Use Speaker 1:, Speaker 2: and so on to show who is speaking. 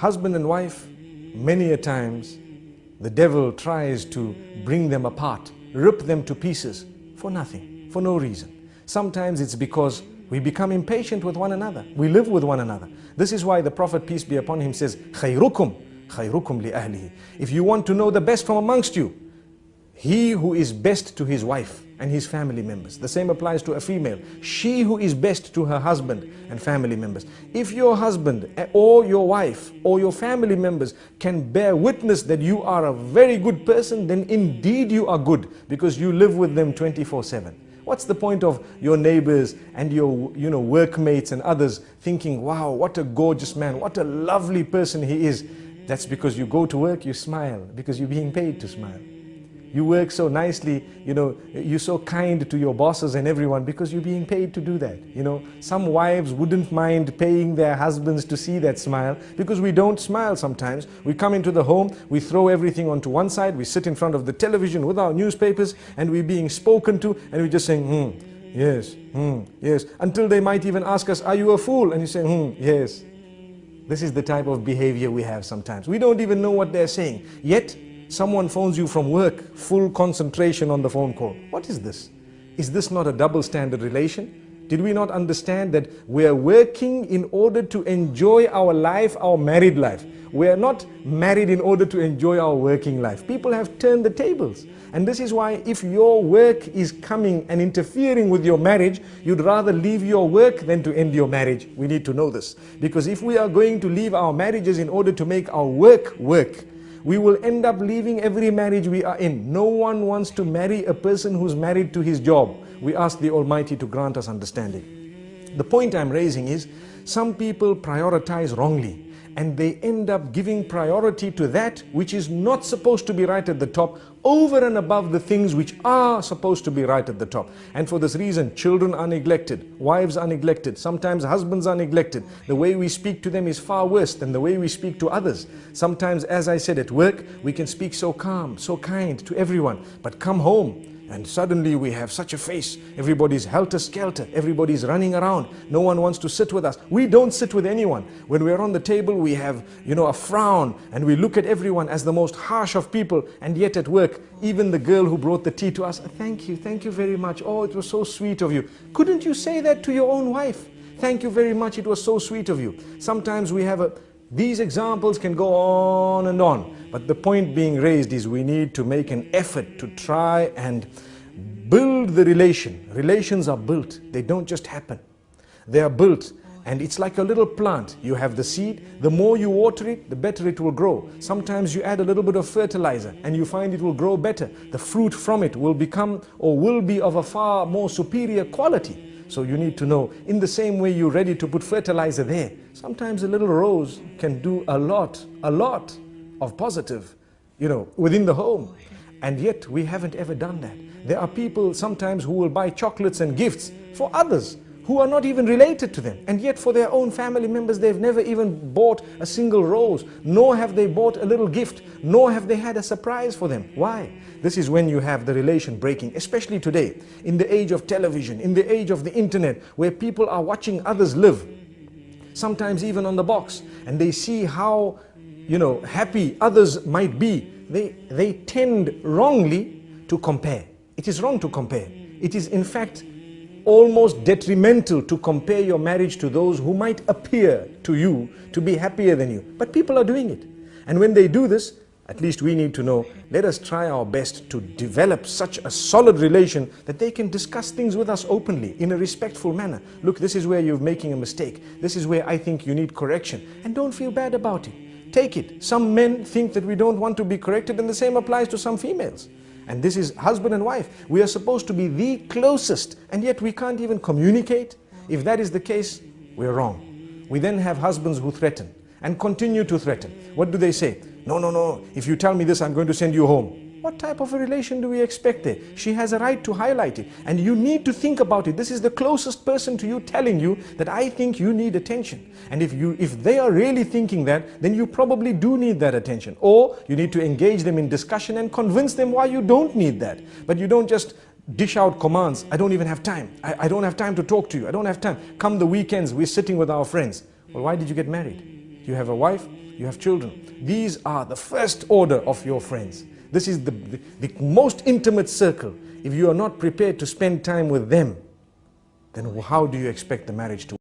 Speaker 1: Husband and wife, many a times, the devil tries to bring them apart, rip them to pieces for nothing, for no reason. Sometimes it's because we become impatient with one another. We live with one another. This is why the Prophet, peace be upon him, says, خَيْرُكُمْ خَيْرُكُمْ لِأَهْلِهِ. If you want to know the best from amongst you, he who is best to his wife and his family members. The same applies to a female. She who is best to her husband and family members. If your husband or your wife or your family members can bear witness that you are a very good person, then indeed you are good, because you live with them 24/7. What's the point of your neighbors and your workmates and others thinking, wow, what a gorgeous man, what a lovely person he is? That's because you go to work, you smile, because you're being paid to smile. You work so nicely, you're so kind to your bosses and everyone because you're being paid to do that. Some wives wouldn't mind paying their husbands to see that smile, because we don't smile sometimes. We come into the home, we throw everything onto one side, we sit in front of the television with our newspapers, and we're being spoken to, and we're just saying, yes, yes, until they might even ask us, are you a fool? And you say, yes. This is the type of behavior we have sometimes. We don't even know what they're saying, yet someone phones you from work, full concentration on the phone call. What is this? Is this not a double standard relation? Did we not understand that we are working in order to enjoy our life, our married life? We are not married in order to enjoy our working life. People have turned the tables. And this is why if your work is coming and interfering with your marriage, you'd rather leave your work than to end your marriage. We need to know this. Because if we are going to leave our marriages in order to make our work work, we will end up leaving every marriage we are in. No one wants to marry a person who's married to his job. We ask the Almighty to grant us understanding. The point I'm raising is, some people prioritize wrongly, and they end up giving priority to that which is not supposed to be right at the top, over and above the things which are supposed to be right at the top. And for this reason, children are neglected, wives are neglected, sometimes husbands are neglected. The way we speak to them is far worse than the way we speak to others. Sometimes, as I said, at work, we can speak so calm, so kind to everyone, but come home, and suddenly we have such a face. Everybody's helter-skelter. Everybody's running around. No one wants to sit with us. We don't sit with anyone. When we're on the table, we have, a frown, and we look at everyone as the most harsh of people. And yet at work, even the girl who brought the tea to us, thank you very much. Oh, it was so sweet of you. Couldn't you say that to your own wife? Thank you very much. It was so sweet of you. Sometimes we have these examples can go on and on, but the point being raised is we need to make an effort to try and build the relation. Relations are built. They don't just happen. They are built, and it's like a little plant. You have the seed. The more you water it, the better it will grow. Sometimes you add a little bit of fertilizer and you find it will grow better. The fruit from it will become or will be of a far more superior quality. So you need to know, in the same way you're ready to put fertilizer there, sometimes a little rose can do a lot of positive, within the home. And yet we haven't ever done that. There are people sometimes who will buy chocolates and gifts for others who are not even related to them. And yet for their own family members, they've never even bought a single rose, nor have they bought a little gift, nor have they had a surprise for them. Why? This is when you have the relation breaking, especially today, in the age of television, in the age of the internet, where people are watching others live, sometimes even on the box, and they see how, happy others might be. They tend wrongly to compare. It is wrong to compare. It is in fact almost detrimental to compare your marriage to those who might appear to you to be happier than you. But people are doing it. And when they do this, at least we need to know, let us try our best to develop such a solid relation that they can discuss things with us openly, in a respectful manner. Look, this is where you're making a mistake. This is where I think you need correction. And don't feel bad about it. Take it. Some men think that we don't want to be corrected, and the same applies to some females. And this is husband and wife. We are supposed to be the closest, and yet we can't even communicate. If that is the case, we're wrong. We then have husbands who threaten and continue to threaten. What do they say? No, if you tell me this, I'm going to send you home. What type of a relation do we expect there? She has a right to highlight it, and you need to think about it. This is the closest person to you telling you that I think you need attention. And if they are really thinking that, then you probably do need that attention. Or you need to engage them in discussion and convince them why you don't need that. But you don't just dish out commands. I don't even have time. I don't have time to talk to you. I don't have time. Come the weekends, we're sitting with our friends. Well, why did you get married? You have a wife, you have children. These are the first order of your friends. This is the most intimate circle. If you are not prepared to spend time with them, then how do you expect the marriage to work?